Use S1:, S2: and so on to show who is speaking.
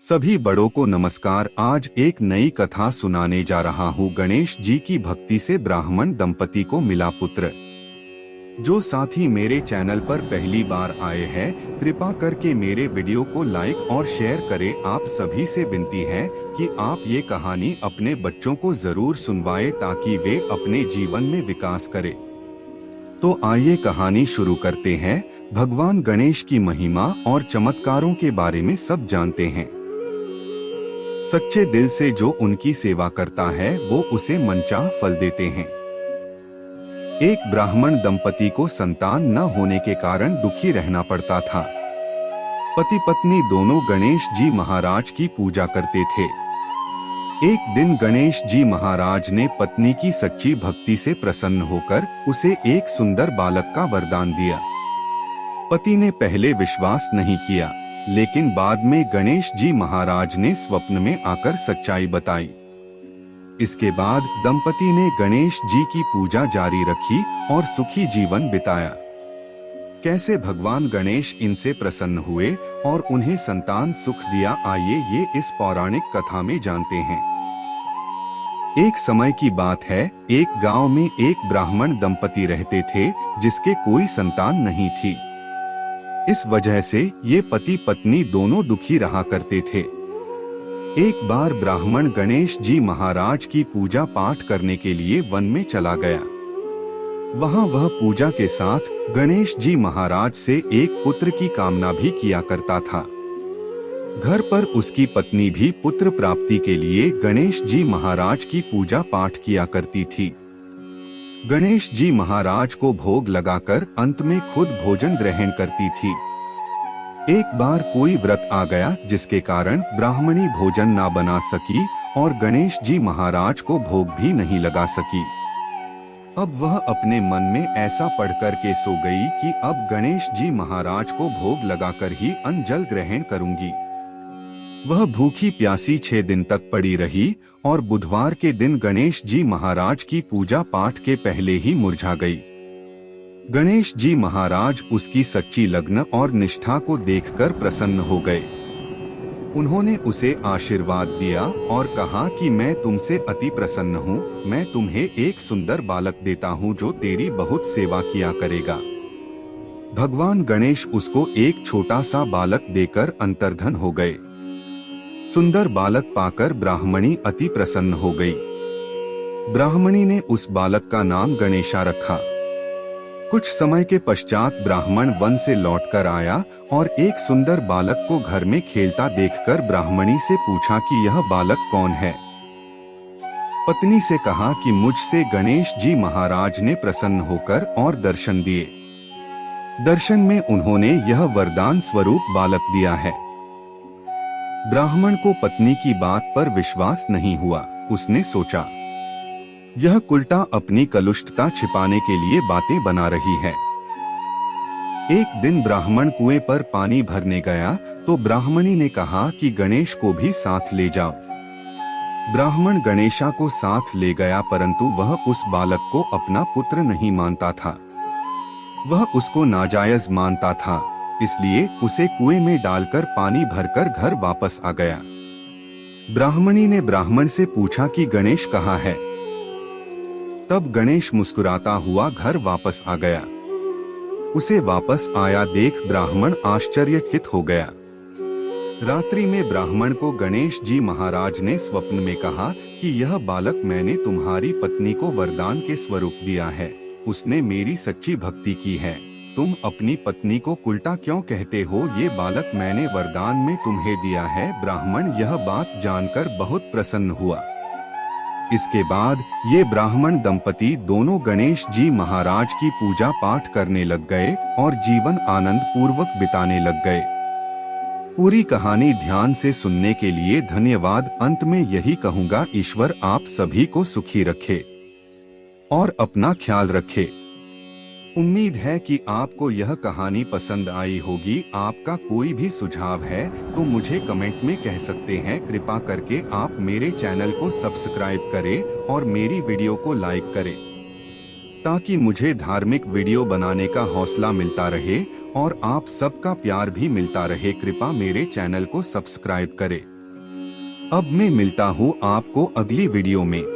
S1: सभी बड़ों को नमस्कार। आज एक नई कथा सुनाने जा रहा हूँ। गणेश जी की भक्ति से ब्राह्मण दंपति को मिला पुत्र। जो साथी मेरे चैनल पर पहली बार आए हैं, कृपा करके मेरे वीडियो को लाइक और शेयर करें। आप सभी से विनती है कि आप ये कहानी अपने बच्चों को जरूर सुनवाएं ताकि वे अपने जीवन में विकास करें। तो आइए कहानी शुरू करते हैं। भगवान गणेश की महिमा और चमत्कारों के बारे में सब जानते हैं। सच्चे दिल से जो उनकी सेवा करता है वो उसे मनचाह फल देते हैं। एक ब्राह्मण दंपति को संतान न होने के कारण दुखी रहना पड़ता था। पति पत्नी दोनों गणेश जी महाराज की पूजा करते थे। एक दिन गणेश जी महाराज ने पत्नी की सच्ची भक्ति से प्रसन्न होकर उसे एक सुंदर बालक का वरदान दिया। पति ने पहले विश्वास नहीं किया, लेकिन बाद में गणेश जी महाराज ने स्वप्न में आकर सच्चाई बताई। इसके बाद दंपति ने गणेश जी की पूजा जारी रखी और सुखी जीवन बिताया। कैसे भगवान गणेश इनसे प्रसन्न हुए और उन्हें संतान सुख दिया, आइए ये इस पौराणिक कथा में जानते हैं। एक समय की बात है, एक गांव में एक ब्राह्मण दंपति रहते थे जिसके कोई संतान नहीं थी। इस वजह से ये पति पत्नी दोनों दुखी रहा करते थे। एक बार ब्राह्मण गणेश जी महाराज की पूजा पाठ करने के लिए वन में चला गया। वहां वह पूजा के साथ गणेश जी महाराज से एक पुत्र की कामना भी किया करता था। घर पर उसकी पत्नी भी पुत्र प्राप्ति के लिए गणेश जी महाराज की पूजा पाठ किया करती थी। गणेश जी महाराज को भोग लगाकर अंत में खुद भोजन ग्रहण करती थी। एक बार कोई व्रत आ गया जिसके कारण ब्राह्मणी भोजन ना बना सकी और गणेश जी महाराज को भोग भी नहीं लगा सकी। अब वह अपने मन में ऐसा पढ़कर के सो गई कि अब गणेश जी महाराज को भोग लगाकर ही अन्न जल ग्रहण करूंगी। वह भूखी प्यासी 6 दिन तक पड़ी रही और बुधवार के दिन गणेश जी महाराज की पूजा पाठ के पहले ही मुरझा गई। गणेश जी महाराज उसकी सच्ची लगन और निष्ठा को देखकर प्रसन्न हो गए। उन्होंने उसे आशीर्वाद दिया और कहा कि मैं तुमसे अति प्रसन्न हूँ। मैं तुम्हें एक सुंदर बालक देता हूँ जो तेरी बहुत सेवा किया करेगा। भगवान गणेश उसको एक छोटा सा बालक देकर अंतर्धन हो गए। सुंदर बालक पाकर ब्राह्मणी अति प्रसन्न हो गई। ब्राह्मणी ने उस बालक का नाम गणेशा रखा। कुछ समय के पश्चात ब्राह्मण वन से लौटकर आया और एक सुंदर बालक को घर में खेलता देखकर ब्राह्मणी से पूछा कि यह बालक कौन है। पत्नी से कहा कि मुझसे गणेश जी महाराज ने प्रसन्न होकर और दर्शन दिए। दर्शन में उन्होंने यह वरदान स्वरूप बालक दिया है। ब्राह्मण को पत्नी की बात पर विश्वास नहीं हुआ। उसने सोचा यह उल्टा अपनी कलुषता छिपाने के लिए बातें बना रही है। एक दिन ब्राह्मण कुएं पर पानी भरने गया तो ब्राह्मणी ने कहा कि गणेश को भी साथ ले जाओ। ब्राह्मण गणेशा को साथ ले गया, परंतु वह उस बालक को अपना पुत्र नहीं मानता था। वह उसको नाजायज मानता था, इसलिए उसे कुएं में डालकर पानी भरकर घर वापस आ गया। ब्राह्मणी ने ब्राह्मण से पूछा कि गणेश कहाँ है। तब गणेश मुस्कुराता हुआ घर वापस आ गया। उसे वापस आया देख ब्राह्मण आश्चर्यचकित हो गया। रात्रि में ब्राह्मण को गणेश जी महाराज ने स्वप्न में कहा कि यह बालक मैंने तुम्हारी पत्नी को वरदान के स्वरूप दिया है। उसने मेरी सच्ची भक्ति की है। तुम अपनी पत्नी को उल्टा क्यों कहते हो? ये बालक मैंने वरदान में तुम्हें दिया है। ब्राह्मण यह बात जानकर बहुत प्रसन्न हुआ। इसके बाद ये ब्राह्मण दंपति दोनों गणेश जी महाराज की पूजा पाठ करने लग गए और जीवन आनंद पूर्वक बिताने लग गए। पूरी कहानी ध्यान से सुनने के लिए धन्यवाद। अंत में यही कहूँगा, ईश्वर आप सभी को सुखी रखे और अपना ख्याल रखे। उम्मीद है कि आपको यह कहानी पसंद आई होगी। आपका कोई भी सुझाव है तो मुझे कमेंट में कह सकते हैं। कृपा करके आप मेरे चैनल को सब्सक्राइब करें और मेरी वीडियो को लाइक करें ताकि मुझे धार्मिक वीडियो बनाने का हौसला मिलता रहे और आप सबका प्यार भी मिलता रहे। कृपा मेरे चैनल को सब्सक्राइब करें। अब मैं मिलता हूँ आपको अगली वीडियो में।